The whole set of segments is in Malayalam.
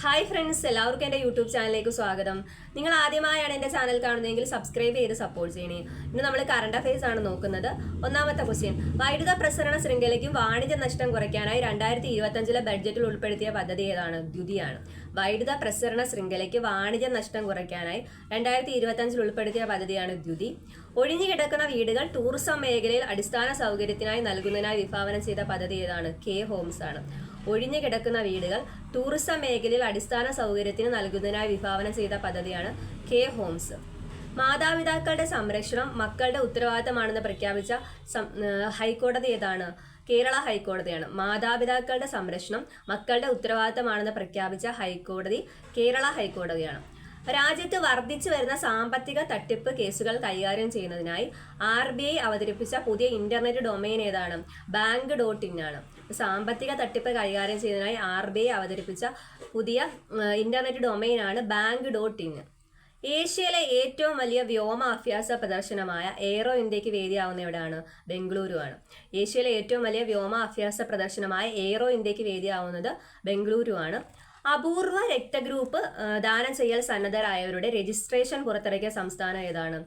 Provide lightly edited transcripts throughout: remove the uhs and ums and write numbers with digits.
ഹായ് ഫ്രണ്ട്സ്, എല്ലാവർക്കും എൻ്റെ യൂട്യൂബ് ചാനലിലേക്ക് സ്വാഗതം. നിങ്ങൾ ആദ്യമായാണ് എൻ്റെ ചാനൽ കാണുന്നതെങ്കിൽ സബ്സ്ക്രൈബ് ചെയ്ത് സപ്പോർട്ട് ചെയ്യണേ. ഇന്ന് നമ്മൾ കറണ്ട് അഫയേഴ്സ് ആണ് നോക്കുന്നത്. ഒന്നാമത്തെ ക്വസ്റ്റ്യൻ, വൈദ്യുത പ്രസരണ ശൃംഖലയ്ക്കും വാണിജ്യ നഷ്ടം കുറയ്ക്കാനായി 2025 ബഡ്ജറ്റിൽ ഉൾപ്പെടുത്തിയ പദ്ധതി ഏതാണ്? ദ്യുതിയാണ്. വൈദ്യുത പ്രസരണ ശൃംഖലയ്ക്ക് വാണിജ്യ നഷ്ടം കുറയ്ക്കാനായി 2025 ഉൾപ്പെടുത്തിയ പദ്ധതിയാണ് ദ്യുതി. ഒഴിഞ്ഞുകിടക്കുന്ന വീടുകൾ ടൂറിസം മേഖലയിൽ അടിസ്ഥാന സൗകര്യത്തിനായി നൽകുന്നതിനായി വിഭാവനം ചെയ്ത പദ്ധതി ഏതാണ്? കെ ഹോംസ് ആണ്. ഒഴിഞ്ഞു കിടക്കുന്ന വീടുകൾ ടൂറിസം മേഖലയിൽ അടിസ്ഥാന സൗകര്യത്തിന് നൽകുന്നതിനായി വിഭാവനം ചെയ്ത പദ്ധതിയാണ് കെ ഹോംസ്. മാതാപിതാക്കളുടെ സംരക്ഷണം മക്കളുടെ ഉത്തരവാദിത്തമാണെന്ന് പ്രഖ്യാപിച്ച ഹൈക്കോടതി ഏതാണ്? കേരള ഹൈക്കോടതിയാണ്. മാതാപിതാക്കളുടെ സംരക്ഷണം മക്കളുടെ ഉത്തരവാദിത്തമാണെന്ന് പ്രഖ്യാപിച്ച ഹൈക്കോടതി കേരള ഹൈക്കോടതിയാണ്. രാജ്യത്ത് വർദ്ധിച്ചു വരുന്ന സാമ്പത്തിക തട്ടിപ്പ് കേസുകൾ കൈകാര്യം ചെയ്യുന്നതിനായി RBI അവതരിപ്പിച്ച പുതിയ ഇന്റർനെറ്റ് ഡൊമൈൻ ഏതാണ്? bank.in ആണ്. സാമ്പത്തിക തട്ടിപ്പ് കൈകാര്യം ചെയ്യുന്നതിനായി RBI അവതരിപ്പിച്ച പുതിയ ഇന്റർനെറ്റ് ഡൊമൈൻ ആണ് bank.in. ഏഷ്യയിലെ ഏറ്റവും വലിയ വ്യോമ അഭ്യാസ പ്രദർശനമായ എയ്റോ ഇന്ത്യക്ക് വേദിയാവുന്ന എവിടെയാണ്? ബംഗളൂരു ആണ്. ഏഷ്യയിലെ ഏറ്റവും വലിയ വ്യോമ അഭ്യാസ പ്രദർശനമായ എയ്റോ ഇന്ത്യക്ക് വേദിയാവുന്നത് ബംഗളൂരു ആണ്. അപൂർവ രക്തഗ്രൂപ്പ് ദാനം ചെയ്യൽ സന്നദ്ധരായവരുടെ രജിസ്ട്രേഷൻ പുറത്തിറക്കിയ സംസ്ഥാനം ഏതാണ്?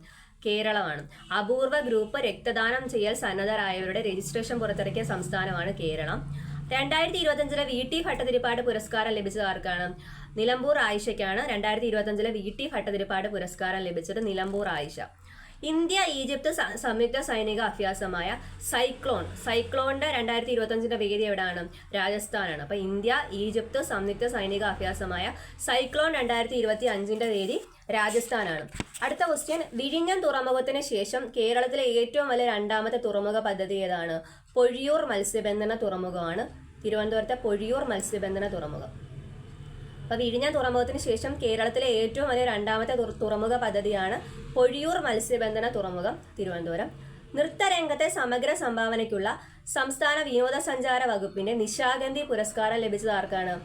കേരളമാണ്. അപൂർവ ഗ്രൂപ്പ് രക്തദാനം ചെയ്യൽ സന്നദ്ധരായവരുടെ രജിസ്ട്രേഷൻ പുറത്തിറക്കിയ സംസ്ഥാനമാണ് കേരളം. 2025 VT ഭട്ടതിരിപ്പാട് പുരസ്കാരം ലഭിച്ചത് ആർക്കാണ്? നിലമ്പൂർ ആയിഷയ്ക്കാണ് 2025 VT ഭട്ടതിരിപ്പാട് പുരസ്കാരം ലഭിച്ചത്. നിലമ്പൂർ ആയിഷ. ഇന്ത്യ ഈജിപ്ത് സംയുക്ത സൈനിക അഭ്യാസമായ സൈക്ലോണിന്റെ 2025 വേദി എവിടെയാണ്? രാജസ്ഥാനാണ്. അപ്പൊ ഇന്ത്യ ഈജിപ്ത് സംയുക്ത സൈനിക അഭ്യാസമായ സൈക്ലോൺ 2025 വേദി രാജസ്ഥാനാണ്. അടുത്ത ക്വസ്റ്റ്യൻ, വിഴിഞ്ഞം തുറമുഖത്തിന് ശേഷം കേരളത്തിലെ ഏറ്റവും വലിയ രണ്ടാമത്തെ തുറമുഖ പദ്ധതി ഏതാണ്? പൊഴിയൂർ മത്സ്യബന്ധന തുറമുഖമാണ്. തിരുവനന്തപുരത്തെ പൊഴിയൂർ മത്സ്യബന്ധന തുറമുഖം. അപ്പൊ വിഴിഞ്ഞം തുറമുഖത്തിന് ശേഷം കേരളത്തിലെ ഏറ്റവും വലിയ രണ്ടാമത്തെ തുറമുഖ പദ്ധതിയാണ് പൊഴിയൂർ മത്സ്യബന്ധന തുറമുഖം, തിരുവനന്തപുരം. നൃത്തരംഗത്തെ സമഗ്ര സംഭാവനയ്ക്കുള്ള സംസ്ഥാന വിനോദസഞ്ചാര വകുപ്പിന്റെ നിശാഗന്ധി പുരസ്കാരം ലഭിച്ചത് ആർക്കാണ്?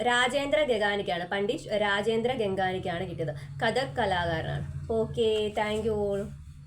രാജേന്ദ്ര ഗംഗാനിക്കാണ്. പണ്ഡിറ്റ് രാജേന്ദ്ര ഗംഗാനിക്കാണ് കിട്ടിയത്. കഥക് കലാകാരനാണ്. Okay, thank you all.